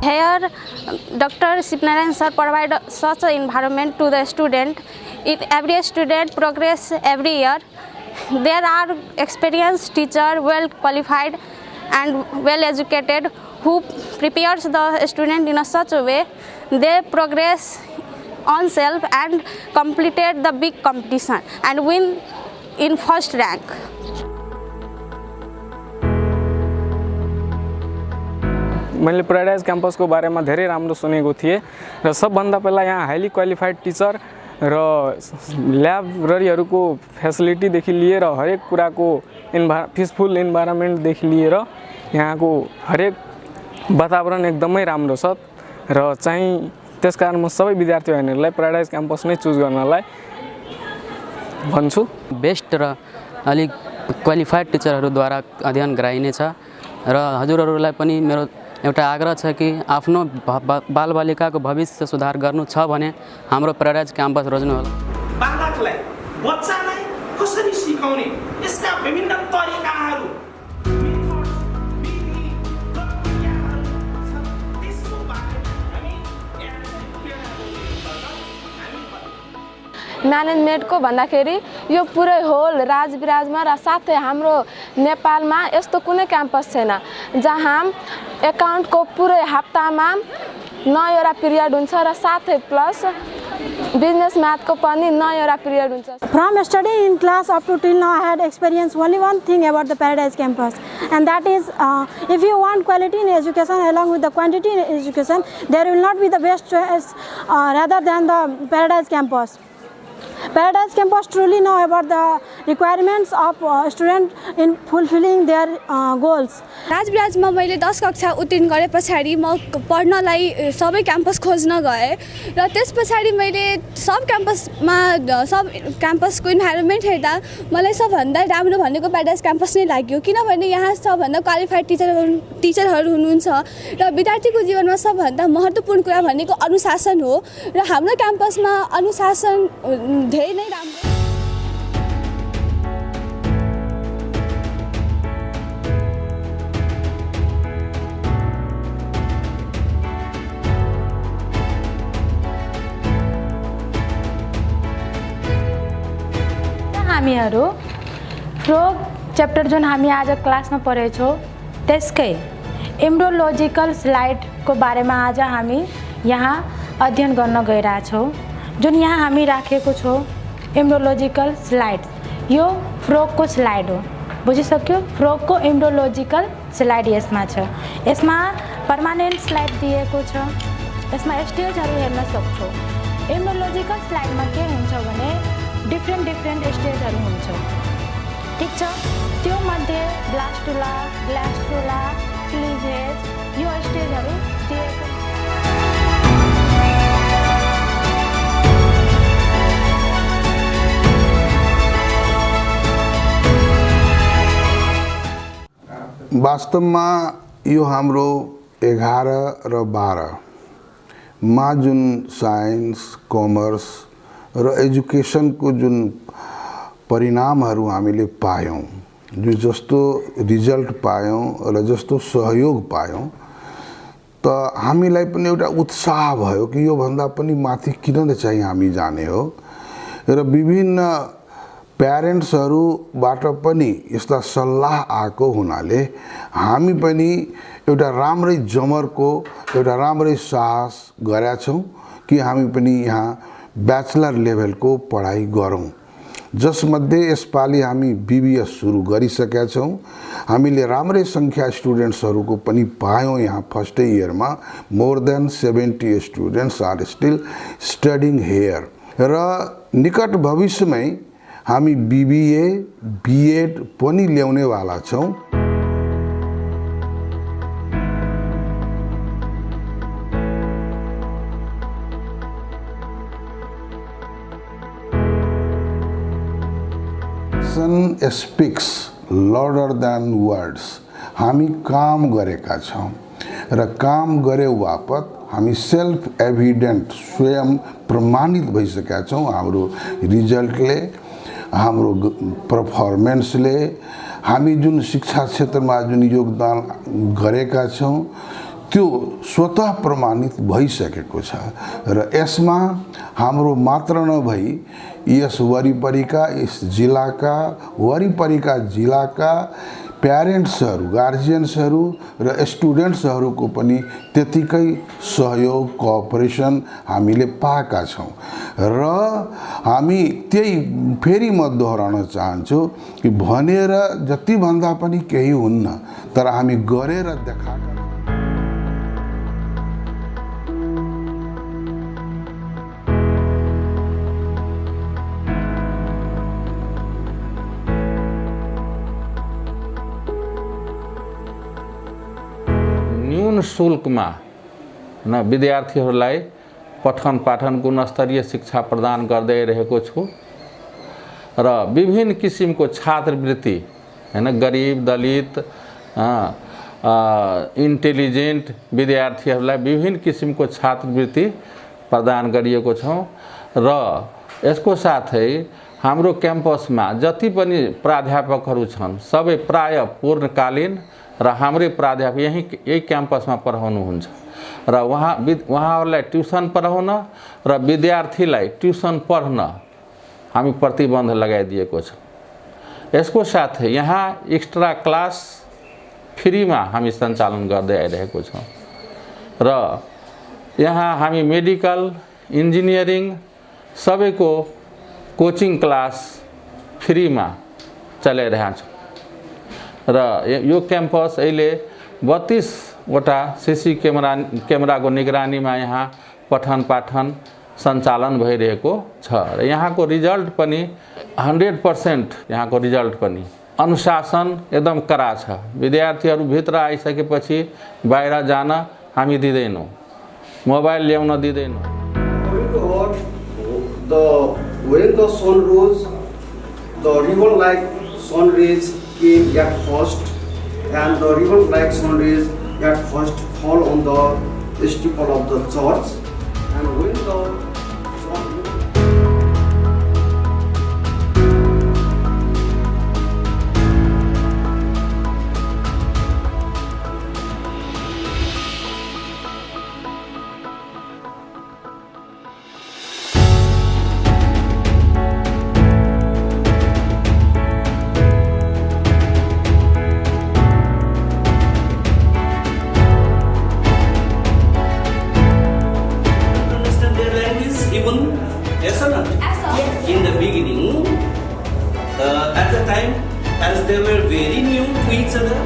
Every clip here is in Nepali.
Here, Dr. Sipnarayan sir provide such an environment to the student. Every student progress every year. There are experienced teacher, well qualified and well educated, who prepares the student in a such a way they progress on self and completed the big competition and win in first rank. मैले पैराडाइज क्याम्पस को बारे में धेरै राम्रो सुनेको थिएँ र सबभन्दा पहिला यहाँ हाईली क्वालिफाइड टीचर र ल्याबरेरीहरुको फेसिलिटी देखि लिएर हरेक कुराको पीसफुल इन्भाइरोमेन्ट देखि लिएर यहाँको हरेक वातावरण एकदमै राम्रो छ र चाहिँ त्यसकारण म सबै विद्यार्थीहरुलाई पैराडाइज क्याम्पस नै चुज गर्नलाई भन्छु। बेस्ट र अलि क्वालिफाइड टिचरहरुद्वारा अध्ययन गराइनेछ र हजुरहरुलाई पनि मेरो एउटा आग्रह छ कि आफ्नो बालबालिकाको भविष्य सुधार गर्नु छ भने हाम्रो पैराडाइज क्याम्पस रोज्नु होला। बालकलाई बच्चालाई कसरी सिकाउने यसका विभिन्न तरिकाहरू म्यानेजमेन्ट को भन्दाखेरि यो पुरै होल राजविराजमा र साथै हाम्रो नेपालमा यस्तो कुनै क्याम्पस छैन जहाँ एकाउन्ट को पुरै हप्तामा 9 पिरियड हुन्छ र साथै plus business math ko pani 9 period huncha. From studying in class up to till now I had experienced only one thing about the Paradise campus, and that is if you want quality in education along with the quantity in education, there will not be the best choice rather than the Paradise campus. Paradise campus truly know about the requirements of student in fulfilling their goals. राजविराजमा मैले 10 कक्षा उत्तीर्ण गरे पछाडी म पढ्नलाई सबै क्याम्पस खोज्न गए र त्यसपछि मैले सब क्याम्पसको इन्भाइरोमेन्ट हेर्दा मलाई सबभन्दा राम्रो भनेको प्याराडाइज क्याम्पस नै लाग्यो, किनभने यहाँ सबभन्दा क्वालिफाइड टिचरहरू हुनुहुन्छ र विद्यार्थीको जीवनमा सबभन्दा महत्त्वपूर्ण कुरा भनेको अनुशासन हो र हाम्रो क्याम्पसमा अनुशासन धेरै नै राम्रो। हामीहरु फ्रोग च्याप्टर जुन हामी आज क्लासमा पढेछौ त्यसकै एम्ब्रियोलोजिकल स्लाइड को बारेमा आज हामी यहाँ अध्ययन गर्न गइरहेछौं। जुन यहाँ हामी राखेको छौ एम्ब्रियोलोजिकल स्लाइड, यो फ्रोग को स्लाइड हो, बुझिसक्यो? फ्रोग को एम्ब्रियोलोजिकल स्लाइड यसमा छ। यसमा पर्मानेन्ट स्लाइड दिएको छ, यसमा स्टेजहरु हेर्न सक्छौ। एम्ब्रियोलोजिकल स्लाइडमा के हुन्छ भने डिफ्रेन्ट स्टेजहरु हुन्छ, ठीक छ? त्यो मध्ये ब्लास्टुला, ग्लास्टुला, क्लीवेज यो स्टेजहरु दिएको। वास्तवमा यो हाम्रो 11 र 12 मा जुन साइन्स, कमर्स र एजुकेशन को जुन परिणामहरु हामीले पायौं, जो जस्तो रिजल्ट पायौं र जस्तो सहयोग पायौं, त हामीलाई पनि एउटा उत्साह भयो कि यो भन्दा पनि माथि किन न चाहिँ हामी जाने हो र विभिन्न प्यारेन्ट्सहरुबाट पनि यस्ता सल्लाह आएको हुनाले हामी पनि एउटा राम्रै जमरको एउटा राम्रै साहस गरेका छौं कि हामी पनि यहाँ बैचलर लेभल को पढाइ गरौं, जसमध्ये यसपालि हामी बीबीएस सुरु गरिसकेका छौं। हामीले राम्रै संख्या स्टुडेन्ट्सहरुको पनि पायौं यहाँ फर्स्ट इयरमा। More than 70 students are still studying here र निकट भविष्यमै हामी बीबीए, बीएड पनि ल्याउने वाला छौं। Action speaks louder than words. हामी काम गरेका छौं र काम गरे वापत हामी सेल्फ एभिडेन्ट स्वयं प्रमाणित भइसकेका छौं। हाम्रो रिजल्टले, हाम्रो परफर्मेन्सले, हामी जुन शिक्षा क्षेत्रमा जुन योगदान गरेका छौं त्यो स्वतः प्रमाणित भइसकेको छ र यसमा हाम्रो मात्र नभई यस वरिपरिका यस जिल्लाका वरिपरिका जिल्लाका प्यारेन्ट्सहरू गार्जियन्सहरू र स्टुडेन्ट्सहरूको पनि त्यतिकै सहयोग कोअपरेसन हामीले पाएका छौँ र हामी त्यही फेरि म दोहोऱ्याउन चाहन्छु कि भनेर जति भन्दा पनि केही हुन्न तर हामी गरेर देखाएका न्यून शुल्कमा विद्यार्थीहरूलाई पठन पाठन गुणस्तरीय शिक्षा प्रदान गर्दै रहेको छु र विभिन्न किसिमको छात्रवृत्ति हैन गरिब दलित इन्टेलिजेन्ट विद्यार्थीहरूलाई विभिन्न किसिमको छात्रवृत्ति प्रदान गरिएको छ र यसको साथै हाम्रो क्याम्पसमा जति पनि प्राध्यापकहरू छन् सबै प्राय पूर्णकालीन र हाम्रै प्राध्यापक यही क्याम्पसमा पढाउनुहुन्छ र उहाँहरूलाई ट्युसन पढाउन र विद्यार्थीलाई ट्युसन पढ्न हामी प्रतिबन्ध लगाइदिएको छ। यसको साथै यहाँ एक्स्ट्रा क्लास फ्रीमा हामी सञ्चालन गर्दै आइरहेको छौँ र यहाँ हामी मेडिकल इन्जिनियरिङ सबैको कोचिङ क्लास फ्रीमा चलाइरहेका छौँ र यो क्याम्पस अहिले 32वटा सीसी क्यामेराको निगरानीमा यहाँ पठन पाठन सञ्चालन भइरहेको छ र यहाँको रिजल्ट पनि 100% यहाँको रिजल्ट पनि अनुशासन एकदम कडा छ। विद्यार्थीहरू भित्र आइसकेपछि बाहिर जान हामी दिँदैनौँ, मोबाइल ल्याउन दिँदैनौँ। When the sun rose, the ribbon like sun rays came at first, and the ribbon like sun rays at first fall on the steeple of the church, and when the sun in the beginning, at the time, as they were very new to each other.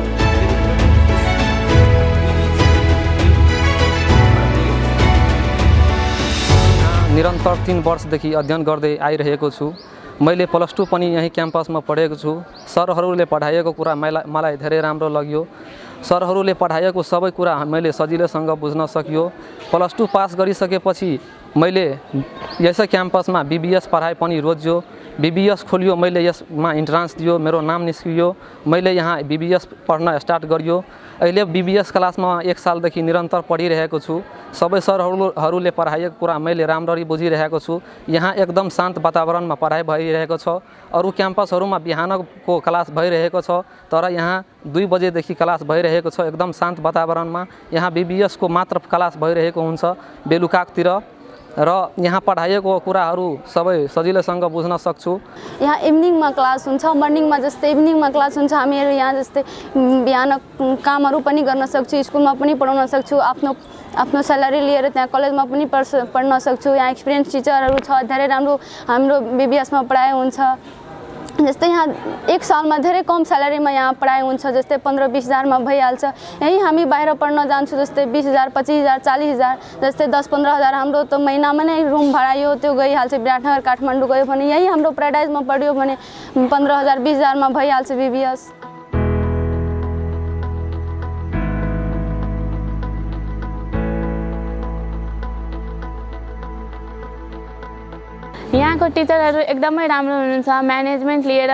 निरन्तर 3 वर्षदेखि अध्ययन गर्दै आइरहेको छु। मैले +2 पनि यही क्याम्पसमा पढेको छु। सरहरूले पढाएको कुरा मलाई धेरै राम्रो लाग्यो। सरहरूले पढाएको सबै कुरा मैले सजिलैसँग बुझ्न सकियो। +2 पास गरिसकेपछि मैले यसै क्याम्पसमा बीबीएस पढाइ पनि रोज्यो। बीबीएस खोलियो, मैले यसमा इन्ट्रान्स दियो, मेरो नाम निस्कियो, मैले यहाँ बीबीएस पढ्न स्टार्ट गरियो। अहिले बीबीएस क्लासमा 1 सालदेखि निरन्तर पढिरहेको छु। सबै सरहरूले पढाएको कुरा मैले राम्ररी बुझिरहेको छु। यहाँ एकदम शान्त वातावरणमा पढाइ भइरहेको छ। अरू क्याम्पसहरूमा बिहानको क्लास भइरहेको छ, तर यहाँ 2 बजेदेखि क्लास भइरहेको छ एकदम शान्त वातावरणमा। यहाँ बीबीएसको मात्र क्लास भइरहेको हुन्छ बेलुकातिर र यहाँ पढाइएको कुराहरू सबै सजिलैसँग बुझ्न सक्छु। यहाँ इभिनिङमा क्लास हुन्छ, मर्निङमा जस्तै इभिनिङमा क्लास हुन्छ। हामीहरू यहाँ जस्तै बिहान कामहरू पनि गर्न सक्छु, स्कुलमा पनि पढाउन सक्छु, आफ्नो स्यालेरी लिएर त्यहाँ कलेजमा पनि पढ्न सक्छु। यहाँ एक्सपिरियन्स टिचरहरू छ, धेरै राम्रो हाम्रो बीबीएसमा पढाइ हुन्छ। जस्तै यहाँ 1 सालमा धेरै कम स्यालेरीमा यहाँ पढाइ हुन्छ, जस्तै 15-20 हजारमा भइहाल्छ। यही हामी बाहिर पढ्न जान्छौँ जस्तै 20 हजार, 25 हजार, 40 हजार, जस्तै 10-15 हजार हाम्रो त महिनामा नै रुम भाडा यो त्यो गइहाल्छ। विराटनगर काठमाडौँ गयो भने यही हाम्रो प्याराडाइजमा पढ्यो भने 15 हजार 20 हजारमा भइहाल्छ बीबीएस। यहाँको टिचरहरू एकदमै राम्रो हुनुहुन्छ। म्यानेजमेन्ट लिएर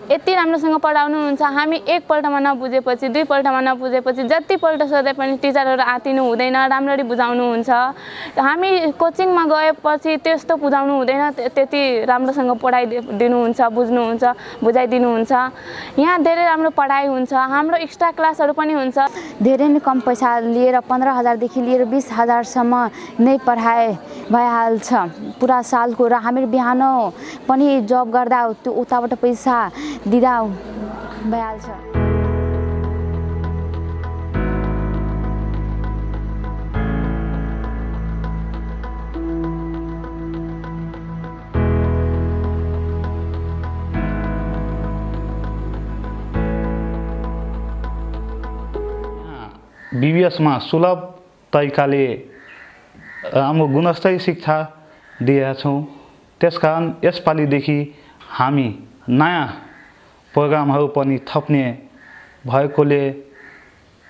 यति राम्रोसँग पढाउनुहुन्छ हामी एकपल्टमा नबुझेपछि दुईपल्टमा नबुझेपछि जतिपल्ट सोधे पनि टिचरहरू आतिनु हुँदैन राम्ररी बुझाउनुहुन्छ हामी कोचिङमा गएपछि त्यस्तो बुझाउनु हुँदैन त्यति राम्रोसँग पढाइदिनुहुन्छ बुझ्नुहुन्छ बुझाइदिनुहुन्छ यहाँ धेरै राम्रो पढाइ हुन्छ हाम्रो एक्स्ट्रा क्लासहरू पनि हुन्छ धेरै नै कम पैसा लिएर 15,000 देखि लिएर 20,000 सम्म नै पढाइ भइहाल्छ पुरा सालको र हामी बिहान पनि जब गर्दा त्यो उताबाट पैसा दिँदा भइहाल्छ बीबीएसमा सुलभ तरिकाले हाम्रो गुणस्तरीय शिक्षा दिएका छौँ त्यसकारण यसपालिदेखि हामी नयाँ प्रोग्रामहरू पनि थप्ने भएकोले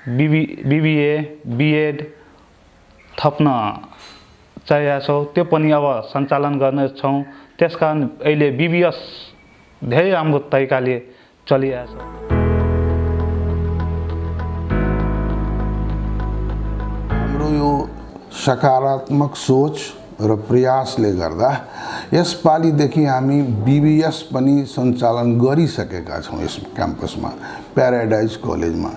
बीबीए बीएड थप्न चाहिएका छौँ त्यो पनि अब सञ्चालन गर्नेछौँ त्यसकारण अहिले बीबीएस धेरै राम्रो तरिकाले चलिरहेको छ यो सकारात्मक सोच र प्रयासले गर्दा यसपालिदेखि हामी बीबीएस पनि सञ्चालन गरिसकेका छौँ यस क्याम्पसमा प्याराडाइज कलेजमा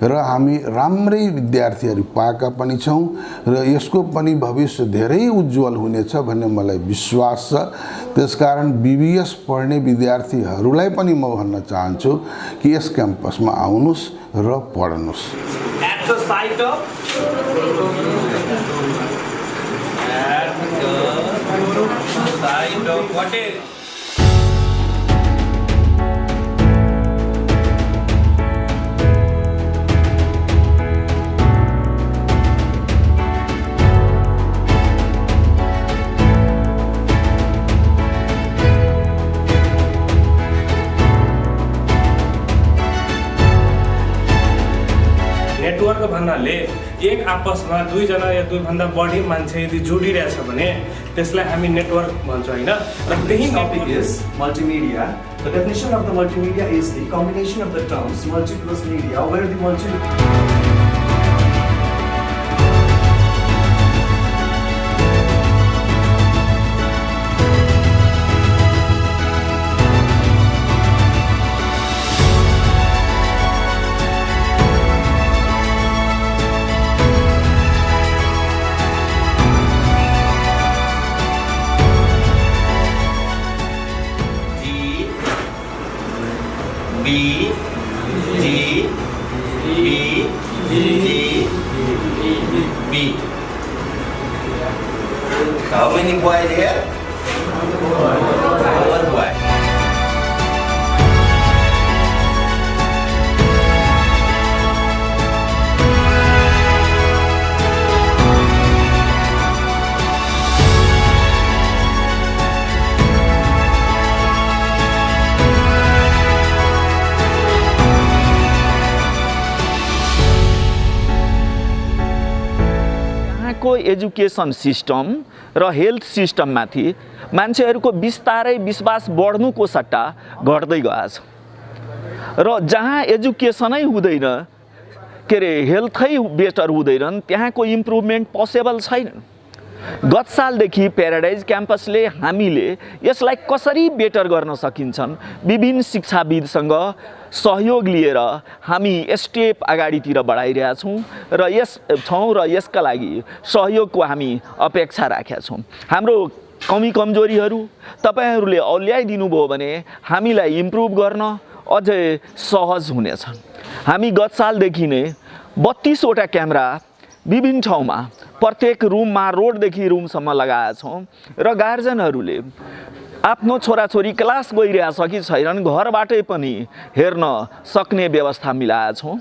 र हामी राम्रै विद्यार्थीहरू पाएका पनि छौँ र यसको पनि भविष्य धेरै उज्जवल हुनेछ भन्ने मलाई विश्वास छ त्यसकारण बीबीएस पढ्ने विद्यार्थीहरूलाई पनि म भन्न चाहन्छु कि यस क्याम्पसमा आउनुहोस् र पढ्नुहोस् At the site of what is network भन्नाले एक आपसमा दुईजना या दुईभन्दा बढी मान्छे यदि जोडिरहेछ भने त्यसलाई हामी नेटवर्क भन्छौँ हैन र त्यही topic is multimedia. The definition of the multimedia is the combination of the terms multi plus media where the multi How many boys here? One boy. को एजुकेसन सिस्टम र हेल्थ सिस्टममाथि मान्छेहरूको बिस्तारै विश्वास बढ्नुको सट्टा घट्दै गएछ र जहाँ एजुकेसनै हुँदैन के अरे हेल्थै बेटर हुँदैनन् त्यहाँको इम्प्रुभमेन्ट पोसिबल छैन गत सालदेखि प्याराडाइज क्याम्पसले हामीले यसलाई कसरी बेटर गर्न सकिन्छन् विभिन्न शिक्षाविदसँग सहयोग लिएर हामी स्टेप अगाडितिर बढाइरहेका छौँ र यसका लागि सहयोगको हामी अपेक्षा राखेका छौँ हाम्रो कमी कमजोरीहरू तपाईहरूले औल्याइदिनु भयो भने हामीलाई इम्प्रुभ गर्न अझै सहज हुनेछ हामी गत सालदेखि नै 32 वटा क्यामेरा विभिन्न ठाउँमा प्रत्येक रुममा रोडदेखि रुमसम्म लगाएका छौँ र गार्जियनहरूले आफ्नो छोराछोरी क्लास गइरहेछ कि छैनन् घरबाटै पनि हेर्न सक्ने व्यवस्था मिलाएका छौँ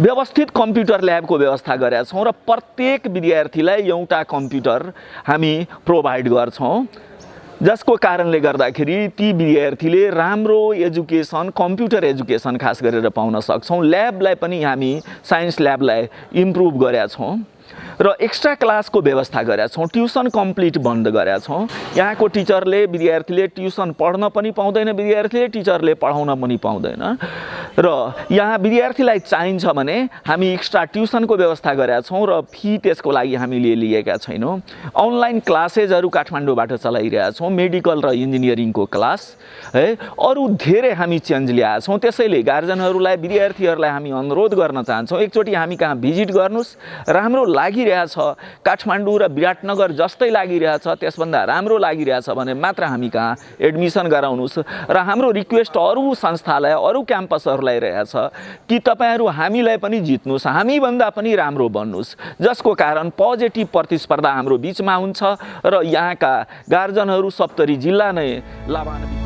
व्यवस्थित कम्प्युटर ल्याबको व्यवस्था गरेका छौँ र प्रत्येक विद्यार्थीलाई एउटा कम्प्युटर हामी प्रोभाइड गर्छौँ जसको कारणले गर्दाखेरि ती विद्यार्थीले राम्रो एजुकेसन कम्प्युटर एजुकेसन खास गरेर पाउन सक्छौँ ल्याबलाई पनि हामी साइन्स ल्याबलाई इम्प्रुभ गरेका छौँ र एक्स्ट्रा क्लासको व्यवस्था गरेका छौँ, ट्युसन कम्प्लिट बन्द गरेका छौँ। यहाँको टिचरले विद्यार्थीले ट्युसन पढ्न पनि पाउँदैन, विद्यार्थीले टिचरले पढाउन पनि पाउँदैन र यहाँ विद्यार्थीलाई चाहिन्छ भने हामी एक्स्ट्रा ट्युसनको व्यवस्था गरेका छौँ र फी त्यसको लागि हामीले लिएका छैनौँ। अनलाइन क्लासेजहरू काठमाडौँबाट चलाइरहेका छौँ, मेडिकल र इन्जिनियरिङको क्लास है। अरू धेरै हामी चेन्ज ल्याएका छौँ। त्यसैले गार्जनहरूलाई विद्यार्थीहरूलाई हामी अनुरोध गर्न चाहन्छौँ, एकचोटि हामी कहाँ भिजिट गर्नुहोस्, राम्रो लागिरहेछ, काठमाडौँ र विराटनगर जस्तै लागिरहेछ, त्यसभन्दा राम्रो लागिरहेछ भने मात्र हामी कहाँ एडमिसन गराउनुहोस्। र हाम्रो रिक्वेस्ट अरू संस्थालाई, अरू क्याम्पसहरूलाई रहेछ कि तपाईँहरू हामीलाई पनि जित्नुहोस्, हामीभन्दा पनि राम्रो बन्नुहोस्, जसको कारण पोजिटिभ प्रतिस्पर्धा हाम्रो बिचमा हुन्छ र यहाँका गार्जनहरू सप्तरी जिल्ला नै लाभान्वित